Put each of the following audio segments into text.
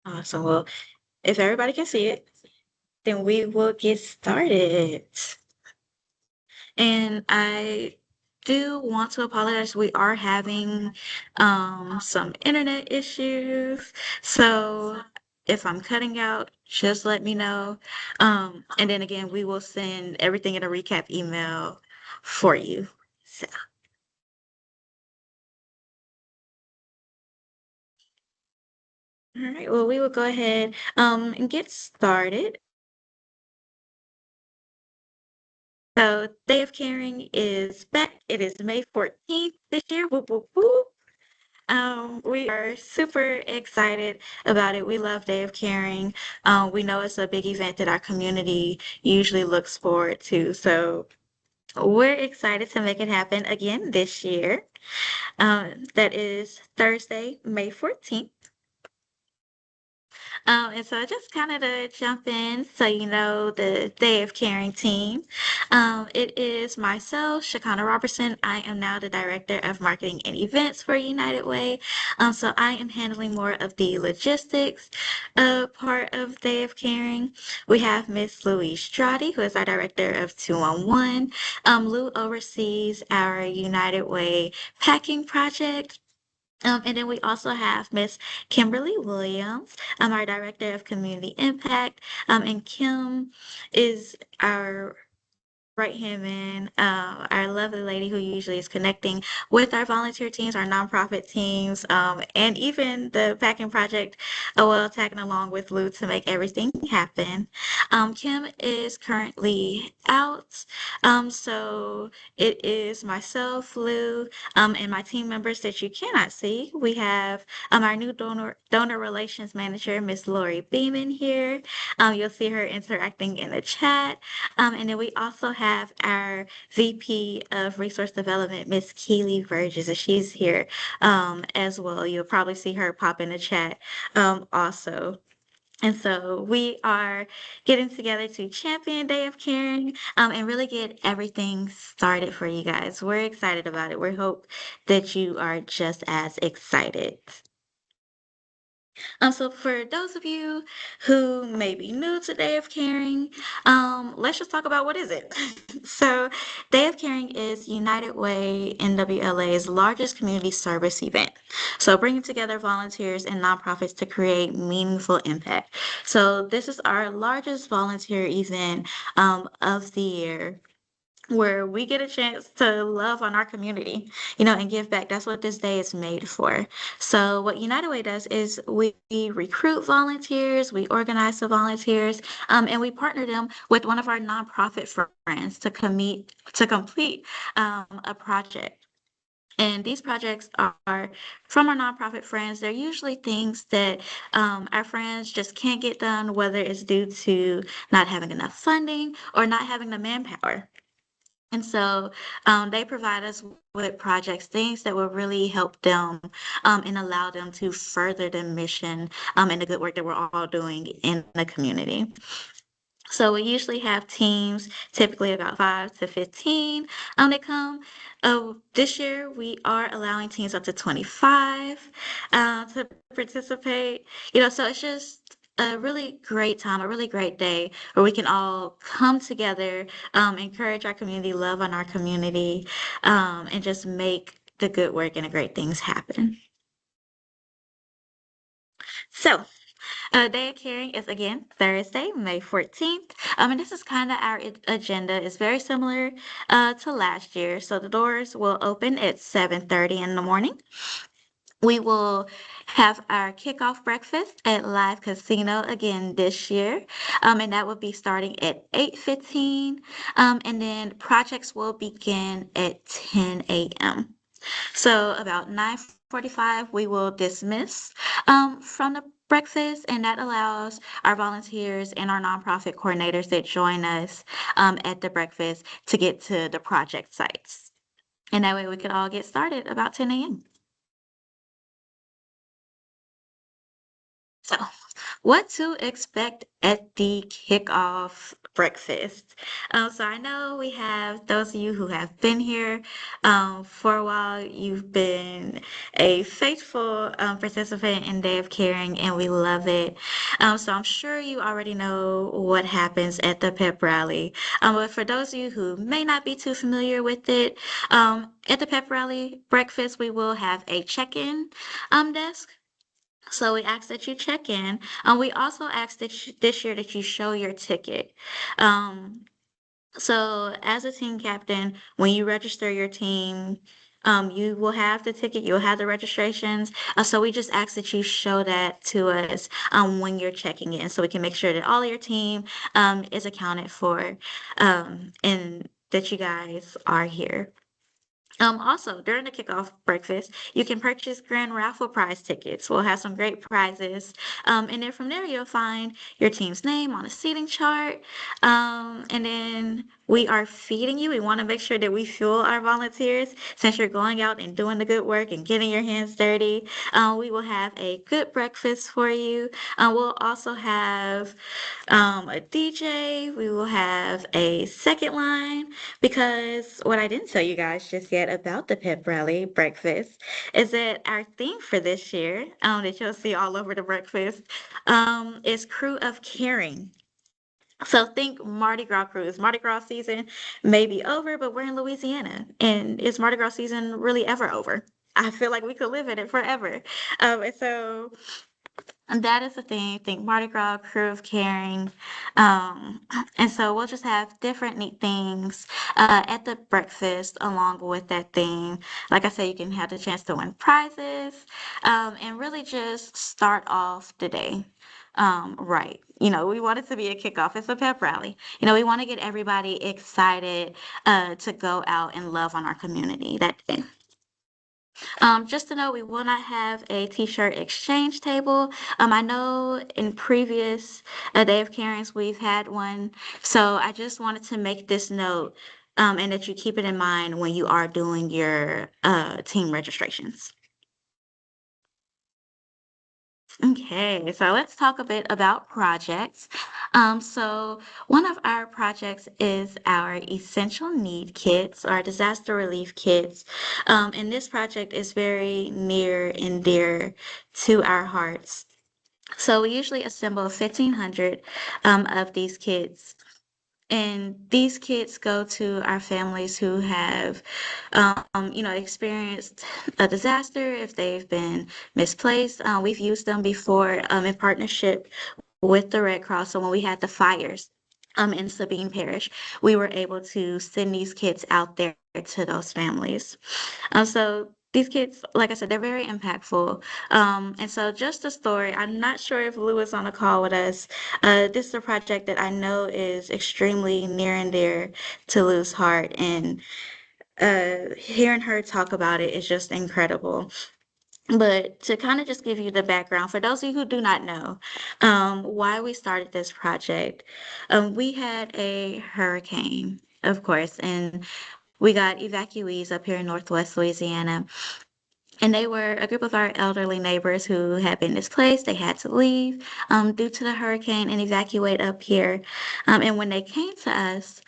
Awesome. Well, if everybody can see it, then we will get started. And I do want to apologize. We are having some internet issues. So if I'm cutting out, just let me know. And then again, we will send everything in a recap email for you. So, all right, well, we will go ahead and get started. So, Day of Caring is back. It is May 14th this year. Whoop, whoop, whoop. We are super excited about it. We love Day of Caring. We know it's a big event that our community usually looks forward to. So we're excited to make it happen again this year. That is Thursday, May 14th. And so just kind of to jump in, so you know the Day of Caring team. It is myself, Shakana Robertson. I am now the Director of Marketing and Events for United Way. So I am handling more of the logistics part of Day of Caring. We have Miss Louise Strati, who is our Director of 211. Lou oversees our United Way packing project. And then we also have Miss Kimberly Williams, our Director of Community Impact. And Kim is our right-hand man, our lovely lady who usually is connecting with our volunteer teams, our nonprofit teams, and even the packing project, well, tagging along with Lou to make everything happen. Kim is currently out, so it is myself, Lou, and my team members that you cannot see. We have our new donor relations manager, Miss Lori Beeman here. You'll see her interacting in the chat. And then we also have our VP of Resource Development, Miss Keely Burgess, and she's here as well. You'll probably see her pop in the chat also. And so we are getting together to champion Day of Caring and really get everything started for you guys. We're excited about it. We hope that you are just as excited. So for those of you who may be new to Day of Caring, let's just talk about what is it. So Day of Caring is United Way NWLA's largest community service event. So bringing together volunteers and nonprofits to create meaningful impact. So this is our largest volunteer event of the year where we get a chance to love on our community, and give back. That's what this day is made for. So what United Way does is we recruit volunteers, we organize the volunteers, and we partner them with one of our nonprofit friends to complete a project. And these projects are from our nonprofit friends. They're usually things that our friends just can't get done, whether it's due to not having enough funding or not having the manpower. And so they provide us with projects, things that will really help them and allow them to further the mission and the good work that we're all doing in the community. So we usually have teams, typically about 5 to 15, that come. This year we are allowing teams up to 25 to participate. So it's just a really great time, a really great day where we can all come together, encourage our community, love on our community, and just make the good work and the great things happen. So Day of Caring is again Thursday, May 14th. And this is kind of our agenda. It's very similar to last year. So the doors will open at 7:30 in the morning. We will have our kickoff breakfast at Live Casino again this year. And that will be starting at 8:15. And then projects will begin at 10 a.m. So about 9:45, we will dismiss from the breakfast, and that allows our volunteers and our nonprofit coordinators that join us at the breakfast to get to the project sites. And that way we can all get started about 10 a.m. So What to expect at the kickoff breakfast. So I know we have those of you who have been here for a while. You've been a faithful participant in Day of Caring, and we love it. So I'm sure you already know what happens at the pep rally. But for those of you who may not be too familiar with it, at the pep rally breakfast, we will have a check-in desk. So we ask that you check in. We also ask that this year that you show your ticket. Um, so as a team captain, when you register your team, you will have the ticket, you'll have the registrations. So we just ask that you show that to us when you're checking in, so we can make sure that all of your team is accounted for, and that you guys are here. Also, during the kickoff breakfast, you can purchase grand raffle prize tickets. We'll have some great prizes. And then from there, you'll find your team's name on a seating chart. And then we are feeding you. We want to make sure that we fuel our volunteers since you're going out and doing the good work and getting your hands dirty. We will have a good breakfast for you. We'll also have a DJ. We will have a second line because what I didn't tell you guys just yet about the pep rally breakfast is that our theme for this year, that you'll see all over the breakfast, is Crew of Caring. So think Mardi Gras cruise. Mardi Gras season may be over, but we're in Louisiana, and is Mardi Gras season really ever over? I feel like we could live in it forever. And so and that is the thing. Think Mardi Gras, Crew of Caring. Um, and so we'll just have different neat things at the breakfast along with that theme. Like I said, you can have the chance to win prizes and really just start off the day right. We want it to be a kickoff. It's a pep rally. We want to get everybody excited to go out and love on our community that day. Just to know, we will not have a t-shirt exchange table. I know in previous Day of Carings we've had one, so I just wanted to make this note, and that you keep it in mind when you are doing your team registrations. Okay, so let's talk a bit about projects. So one of our projects is our essential need kits, our disaster relief kits. And this project is very near and dear to our hearts. So we usually assemble 1,500 of these kits, and these kits go to our families who have, experienced a disaster, if they've been misplaced. We've used them before in partnership with the Red Cross. So when we had the fires in Sabine Parish, we were able to send these kits out there to those families. So these kids, like I said, they're very impactful. And so just a story, I'm not sure if Lou is on the call with us. This is a project that I know is extremely near and dear to Lou's heart. And hearing her talk about it is just incredible. But to kind of just give you the background, for those of you who do not know why we started this project, we had a hurricane, of course, and we got evacuees up here in Northwest Louisiana. And they were a group of our elderly neighbors who had been displaced. They had to leave due to the hurricane and evacuate up here. And when they came to us,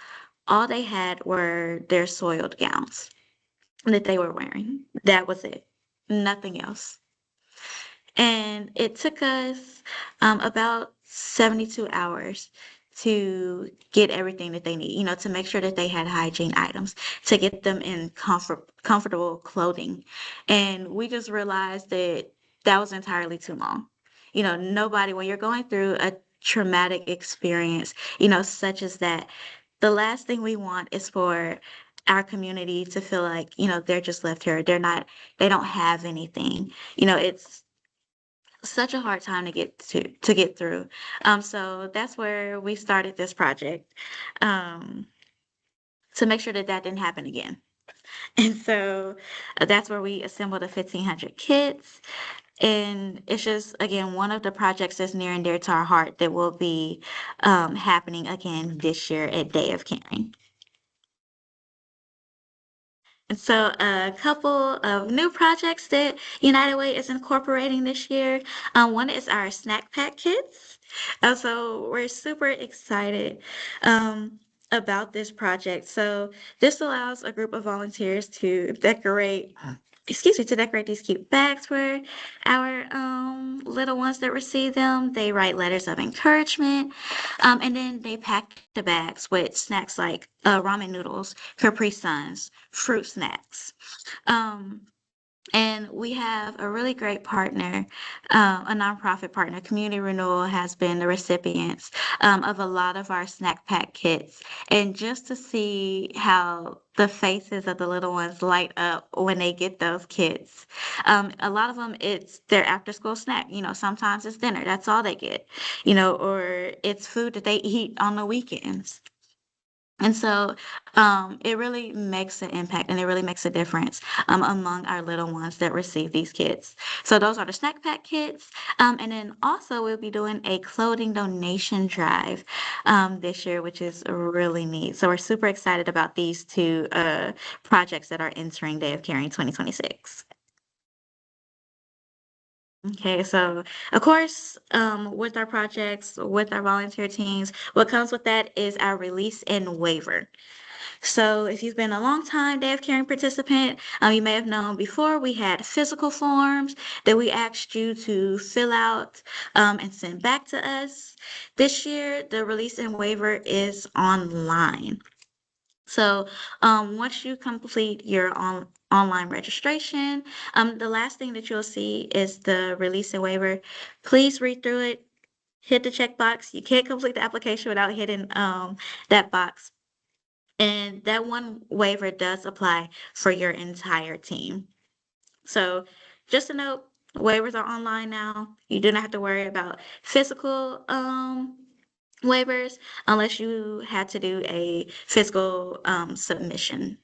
all they had were their soiled gowns that they were wearing. That was it. Nothing else. And it took us about 72 hours to get everything that they need, to make sure that they had hygiene items, to get them in comfortable clothing. And we just realized that that was entirely too long. Nobody, when you're going through a traumatic experience, such as that, the last thing we want is for our community to feel like, they're just left here. They don't have anything. It's such a hard time to get through. So that's where we started this project, um, to make sure that that didn't happen again. And so that's where we assembled the 1,500 kits. And it's just, again, one of the projects that's near and dear to our heart that will be happening again this year at Day of Caring. So a couple of new projects that United Way is incorporating this year. One is our snack pack kits. So we're super excited about this project. So this allows a group of volunteers to decorate, to decorate these cute bags for our little ones that receive them. They write letters of encouragement, and then they pack the bags with snacks like ramen noodles, Capri Suns, fruit snacks. Um, and we have a really great partner, a nonprofit partner. Community Renewal has been the recipients of a lot of our snack pack kits. And just to see how the faces of the little ones light up when they get those kits. A lot of them, it's their after school snack. Sometimes it's dinner. That's all they get, or it's food that they eat on the weekends. And so it really makes an impact and it really makes a difference among our little ones that receive these kits. So those are the snack pack kits. And then also we'll be doing a clothing donation drive this year, which is really neat. So we're super excited about these two projects that are entering Day of Caring 2026. Okay, so of course, with our projects, with our volunteer teams, what comes with that is our release and waiver. So if you've been a long time Day of Caring participant, you may have known before we had physical forms that we asked you to fill out and send back to us. This year, the release and waiver is online. So once you complete your online registration, the last thing that you'll see is the release and waiver. Please read through it, hit the check box. You can't complete the application without hitting that box. And that one waiver does apply for your entire team. So just a note, waivers are online now. You do not have to worry about physical waivers unless you had to do a physical submission.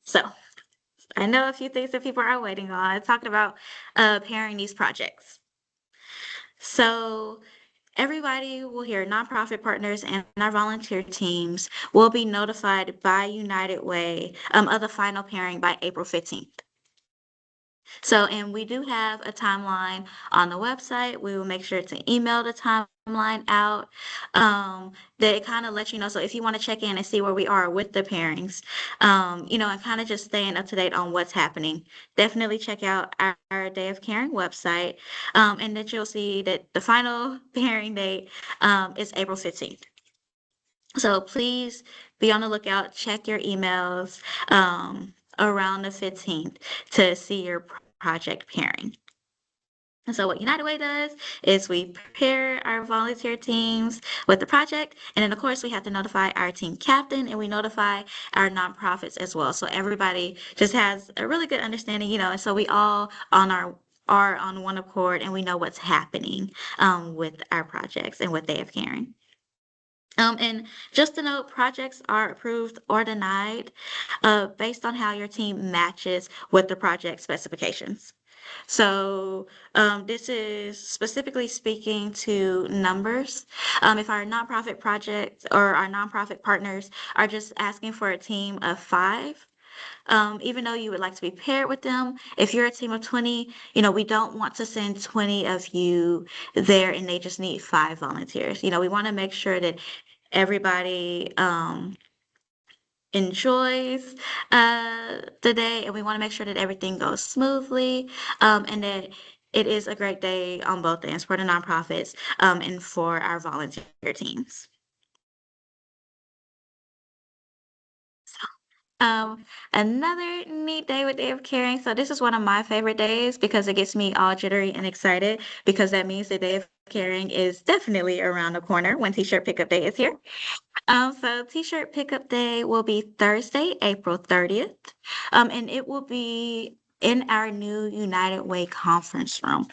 So I know a few things that people are waiting on. Talking about pairing these projects. So everybody will hear nonprofit partners and our volunteer teams will be notified by United Way of the final pairing by April 15th. So, and we do have a timeline on the website. We will make sure to email the timeline out. That it kind of lets you know. So if you want to check in and see where we are with the pairings, and kind of just staying up to date on what's happening, definitely check out our Day of Caring website, and that you'll see that the final pairing date is April 15th. So please be on the lookout, check your emails around the 15th to see your project pairing. And so what United Way does is we prepare our volunteer teams with the project, and then of course we have to notify our team captain and we notify our nonprofits as well. So everybody just has a really good understanding, and so we all are on one accord and we know what's happening with our projects and what they have caring. And just to note, projects are approved or denied based on how your team matches with the project specifications. So this is specifically speaking to numbers. If our nonprofit project or our nonprofit partners are just asking for a team of 5, even though you would like to be paired with them, if you're a team of 20, we don't want to send 20 of you there and they just need 5 volunteers. We want to make sure that everybody enjoys the day, and we want to make sure that everything goes smoothly, and that it is a great day on both ends for the nonprofits and for our volunteer teams. Another neat day with Day of Caring. So this is one of my favorite days because it gets me all jittery and excited because that means the Day of Caring is definitely around the corner when T-shirt pickup day is here. So T-shirt pickup day will be Thursday, April 30th, and it will be in our new United Way conference room.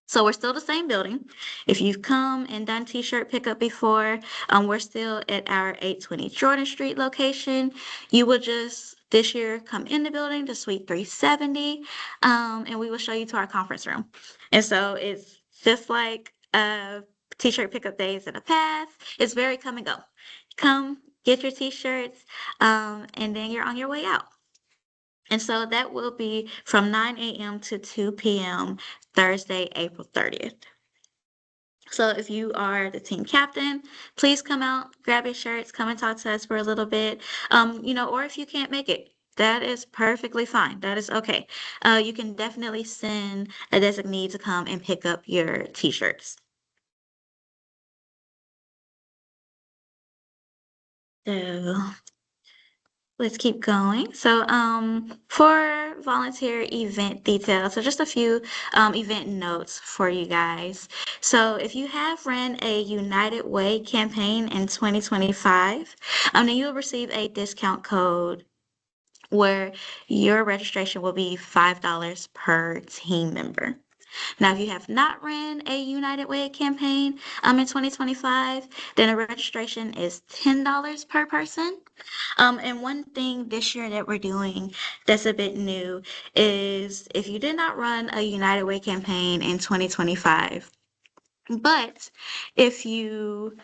So we're still the same building. If you've come and done T-shirt pickup before, we're still at our 820 Jordan Street location. You will just this year come in the building to Suite 370, and we will show you to our conference room. And so it's just like T-shirt pickup days in the past. It's very come and go. Come, get your t-shirts, and then you're on your way out. And so that will be from 9 a.m. to 2 p.m. Thursday, April 30th. So if you are the team captain, please come out, grab your shirts, come and talk to us for a little bit. Or if you can't make it, that is perfectly fine. That is okay. You can definitely send a designee to come and pick up your t-shirts. So let's keep going. So, for volunteer event details, so just a few event notes for you guys. So, if you have ran a United Way campaign in 2025, then you'll receive a discount code where your registration will be $5 per team member. Now, if you have not ran a United Way campaign in 2025, then the registration is $10 per person. And one thing this year that we're doing that's a bit new is if you did not run a United Way campaign in 2025, but if you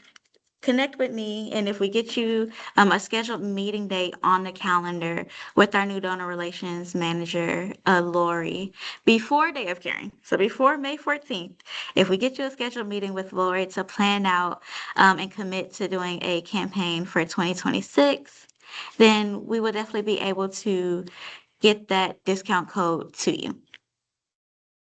connect with me and if we get you a scheduled meeting date on the calendar with our new donor relations manager, Lori, before Day of Caring, so before May 14th, if we get you a scheduled meeting with Lori to plan out and commit to doing a campaign for 2026, then we will definitely be able to get that discount code to you.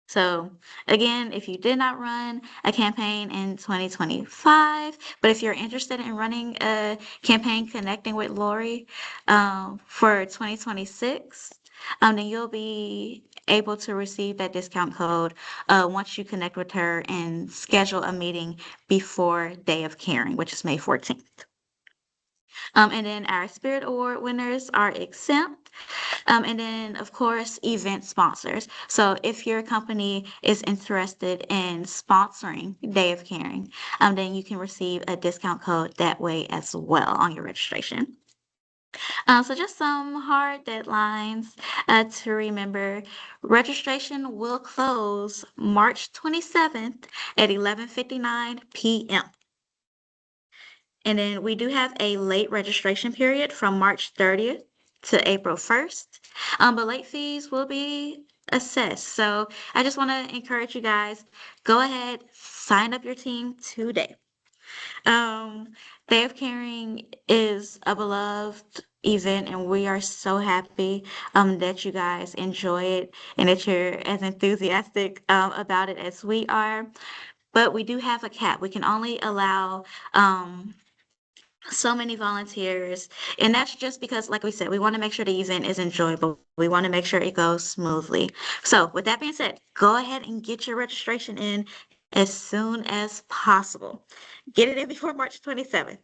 So again, if you did not run a campaign in 2025, but if you're interested in running a campaign connecting with Lori for 2026, then you'll be able to receive that discount code once you connect with her and schedule a meeting before Day of Caring, which is May 14th. And then our Spirit Award winners are exempt. And then, of course, event sponsors. So if your company is interested in sponsoring Day of Caring, then you can receive a discount code that way as well on your registration. So just some hard deadlines to remember. Registration will close March 27th at 11:59 p.m. And then we do have a late registration period from March 30th to April 1st. But late fees will be assessed. So I just want to encourage you guys, go ahead, sign up your team today. Um, Day of Caring is a beloved event, and we are so happy that you guys enjoy it and that you're as enthusiastic about it as we are. But we do have a cap. We can only allow so many volunteers, and that's just because, like we said, we want to make sure the event is enjoyable. We want to make sure it goes smoothly. So with that being said, go ahead and get your registration in as soon as possible. Get it in before March 27th.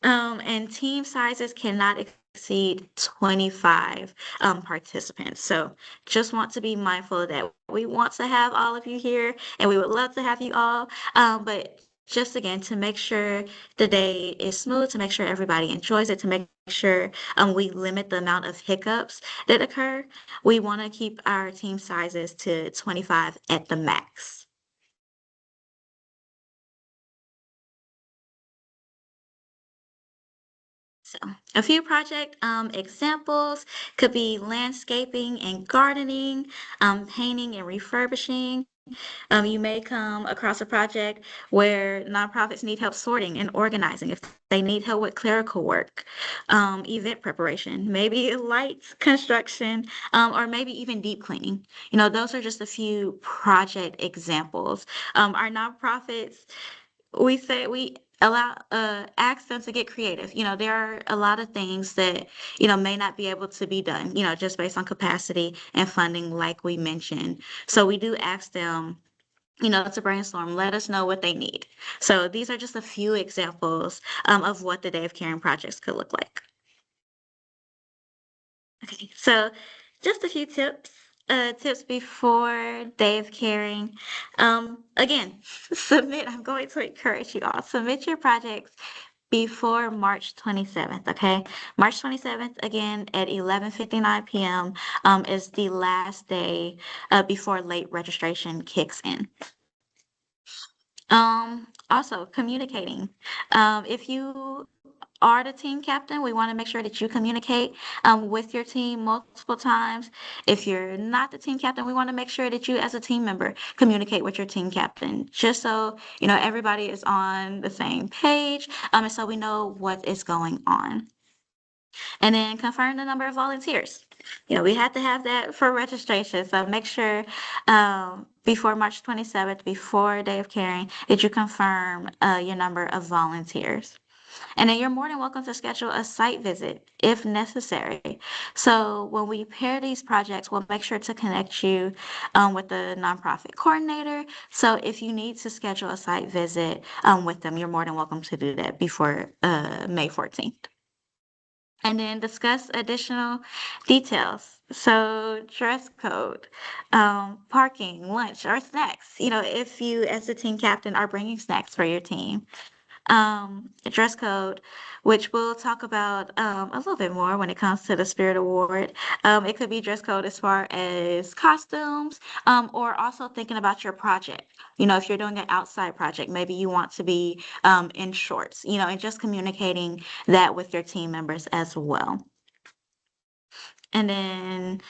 And team sizes cannot exceed 25 participants. So just want to be mindful of that. We want to have all of you here and we would love to have you all. But just again, to make sure the day is smooth, to make sure everybody enjoys it, to make sure we limit the amount of hiccups that occur, we want to keep our team sizes to 25 at the max. So, a few project examples could be landscaping and gardening, painting and refurbishing. You may come across a project where nonprofits need help sorting and organizing, if they need help with clerical work, event preparation, maybe lights construction, or maybe even deep cleaning. Those are just a few project examples. Our nonprofits, we say we allow ask them to get creative. There are a lot of things that may not be able to be done, just based on capacity and funding, like we mentioned. So we do ask them, to brainstorm, let us know what they need. So these are just a few examples of what the Day of Caring projects could look like. Okay, so just a few tips before Day of Caring. Again, I'm going to encourage you all, submit your projects before March 27th, okay? March 27th, again, at 11:59 p.m. Is the last day before late registration kicks in. Also communicating. If you are the team captain, we want to make sure that you communicate with your team multiple times. If you're not the team captain, we want to make sure that you, as a team member, communicate with your team captain, just so everybody is on the same page, and so we know what is going on. And then confirm the number of volunteers. We had to have that for registration, so make sure before March 27th, before Day of Caring, that you confirm your number of volunteers. And then you're more than welcome to schedule a site visit if necessary. So when we pair these projects, we'll make sure to connect you with the nonprofit coordinator. So if you need to schedule a site visit with them, you're more than welcome to do that before May 14th. And then discuss additional details. So dress code, parking, lunch, or snacks. If you as the team captain are bringing snacks for your team, dress code, which we'll talk about a little bit more when it comes to the Spirit Award. It could be dress code as far as costumes, or also thinking about your project. If you're doing an outside project, maybe you want to be in shorts, and just communicating that with your team members as well. And then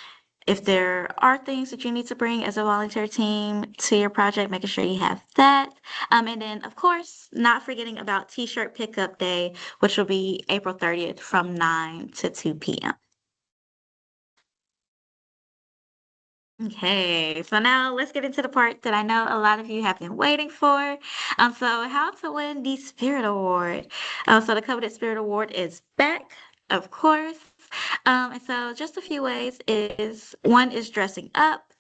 if there are things that you need to bring as a volunteer team to your project, making sure you have that. And then, of course, not forgetting about T-shirt pickup day, which will be April 30th from 9 to 2 p.m. Okay, so now let's get into the part that I know a lot of you have been waiting for. So how to win the Spirit Award. So the Coveted Spirit Award is back, of course. And so just a few ways is one is dressing up.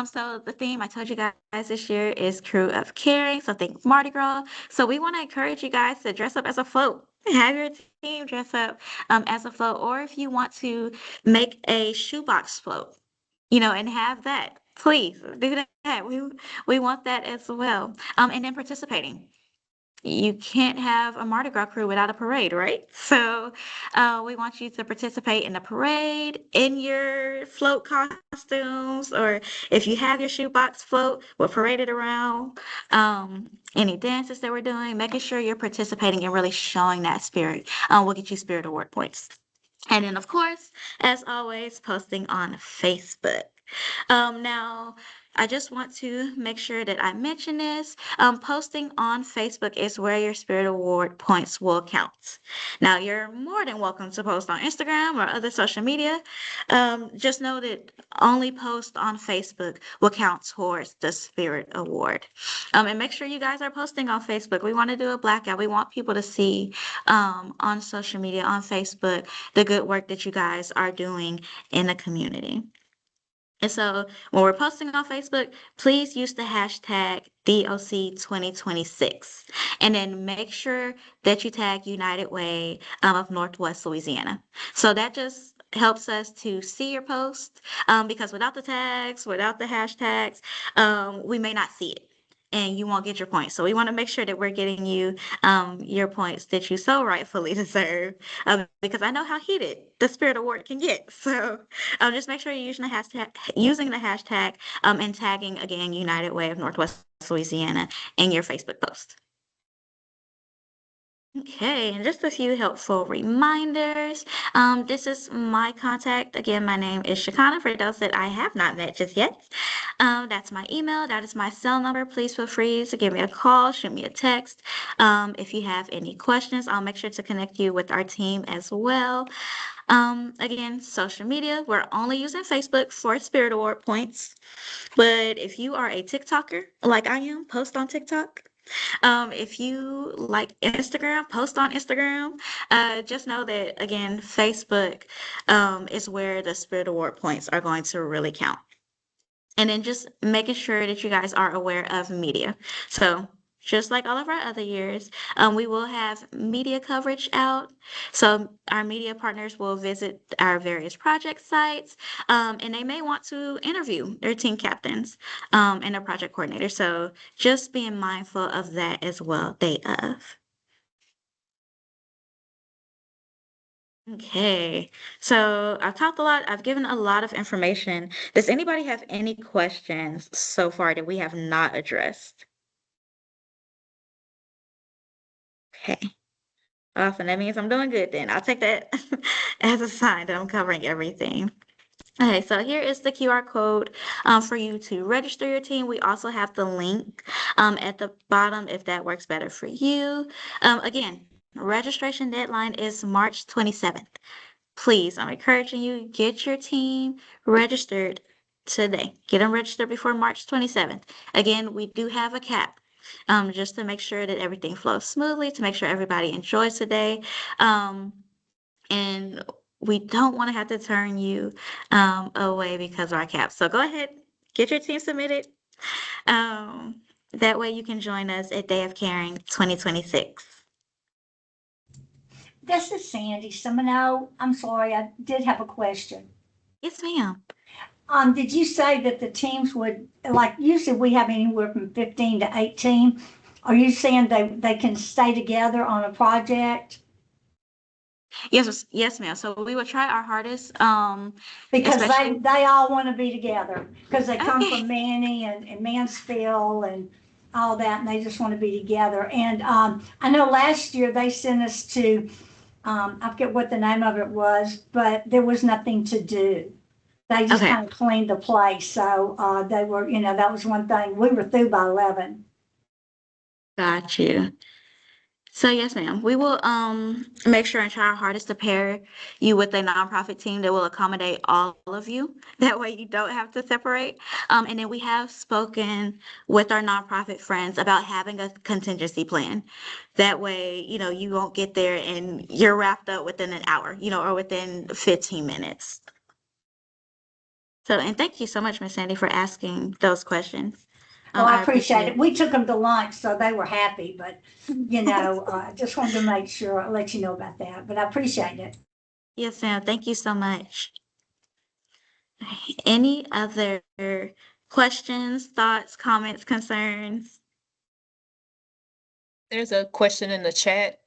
So the theme I told you guys this year is Crew of Caring. So think Mardi Gras. So we want to encourage you guys to dress up as a float. Have your team dress up as a float, or if you want to make a shoebox float, and have that. Please do that. We want that as well. And then participating. You can't have a Mardi Gras crew without a parade, right? So we want you to participate in the parade in your float costumes, or if you have your shoebox float, we'll parade it around. Any dances that we're doing, making sure you're participating and really showing that spirit. Will get you Spirit Award points. And then, of course, as always, posting on Facebook. Now, I just want to make sure that I mention this. Posting on Facebook is where your Spirit Award points will count. Now, you're more than welcome to post on Instagram or other social media. Just know that only post on Facebook will count towards the Spirit Award. And make sure you guys are posting on Facebook. We want to do a blackout. We want people to see on social media, on Facebook, the good work that you guys are doing in the community. And so when we're posting on Facebook, please use the hashtag DOC2026. And then make sure that you tag United Way of Northwest Louisiana. So that just helps us to see your post, because without the tags, without the hashtags, we may not see it. And you won't get your points. So we want to make sure that we're getting you your points that you so rightfully deserve, because I know how heated the Spirit Award can get. So just make sure you're using the hashtag, and tagging again United Way of Northwest Louisiana in your Facebook post. Okay, and just a few helpful reminders. This is my contact. Again, my name is Shakana, for those that I have not met just yet. That's my email. That is my cell number. Please feel free to give me a call, shoot me a text. If you have any questions, I'll make sure to connect you with our team as well. Again, social media, we're only using Facebook for Spirit Award points. But if you are a TikToker like I am, post on TikTok. If you like Instagram, post on Instagram. Just know that, again, Facebook is where the Spirit Award points are going to really count. And then just making sure that you guys are aware of media. So just like all of our other years, we will have media coverage out. So our media partners will visit our various project sites, and they may want to interview their team captains and their project coordinator. So just being mindful of that as well, day of. Okay, so I've talked a lot. I've given a lot of information. Does anybody have any questions so far that we have not addressed? Okay. Awesome. That means I'm doing good then. I'll take that as a sign that I'm covering everything. Okay, so here is the QR code for you to register your team. We also have the link at the bottom if that works better for you. Again, registration deadline is March 27th. Please, I'm encouraging you, get your team registered today. Get them registered before March 27th. Again, we do have a cap just to make sure that everything flows smoothly, to make sure everybody enjoys today. Um, and we don't want to have to turn you away because of our cap. So go ahead, get your team submitted. That way you can join us at Day of Caring 2026. This is Sandy Semino. I'm sorry, I did have a question. Yes, ma'am. Did you say that the teams would, like, usually we have anywhere from 15 to 18? Are you saying they can stay together on a project? Yes, ma'am. So we will try our hardest, Because especially. they all want to be together because they come Okay. from Manny and Mansfield and all that, and they just want to be together. And I know last year they sent us to, I forget what the name of it was, but there was nothing to do. They just Okay. kind of cleaned the place. So they were, that was one thing. We were through by 11. Got you. So yes, ma'am. We will make sure and try our hardest to pair you with a nonprofit team that will accommodate all of you. That way you don't have to separate. And then we have spoken with our nonprofit friends about having a contingency plan. That way, you won't get there and you're wrapped up within an hour, or within 15 minutes. So, and thank you so much, Miss Sandy, for asking those questions. Oh, I I appreciate appreciate it. We took them to lunch, so they were happy. But, it. just wanted to make sure I let you know about that. But I appreciate it. Yes, ma'am. Thank you so much. Any other questions, thoughts, comments, concerns? There's a question in the chat.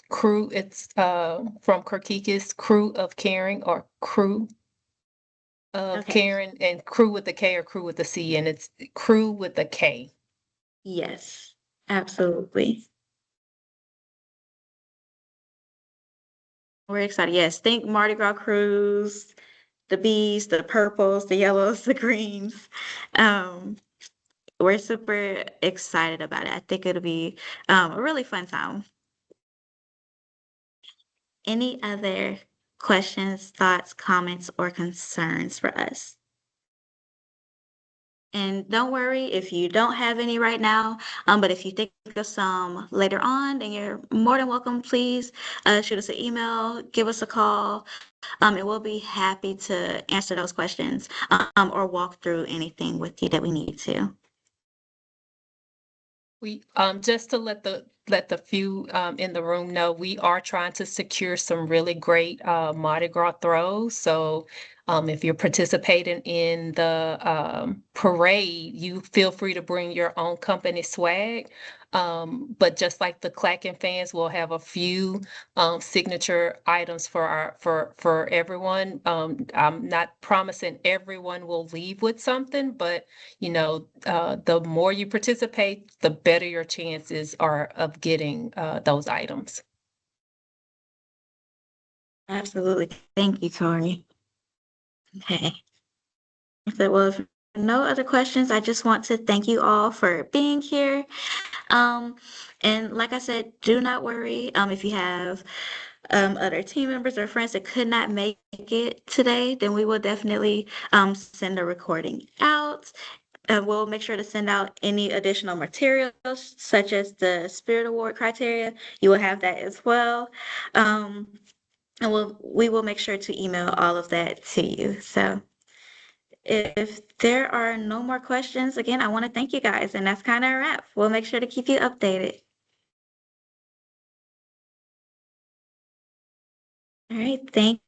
Crew, it's from Kirkikis, crew of caring or crew of Okay. caring, and crew with the K or crew with the C, and it's crew with the K. Yes, absolutely. We're excited. Yes, think Mardi Gras cruise, the bees, the purples, the yellows, the greens. Um, we're super excited about it. I think it'll be a really fun time. Any other questions, thoughts, comments, or concerns for us? And don't worry if you don't have any right now, but if you think of some later on, then you're more than welcome. Please shoot us an email, give us a call, and we'll be happy to answer those questions or walk through anything with you that we need to. We just to let the few in the room know, we are trying to secure some really great Mardi Gras throws. So if you're participating in the parade, you feel free to bring your own company swag. But just like the Clacking fans, we'll have a few signature items for for everyone. I'm not promising everyone will leave with something, but the more you participate, the better your chances are of getting those items. Absolutely. Thank you, Tori. Okay. So, well, if no other questions, I just want to thank you all for being here. Um, and like I said, do not worry. If you have other team members or friends that could not make it today, then we will definitely send a recording out. We'll make sure to send out any additional materials, such as the Spirit Award criteria. You will have that as well. Um, and we will make sure to email all of that to you. So if there are no more questions, again, I want to thank you guys, and that's kind of a wrap. We'll make sure to keep you updated. All right, thank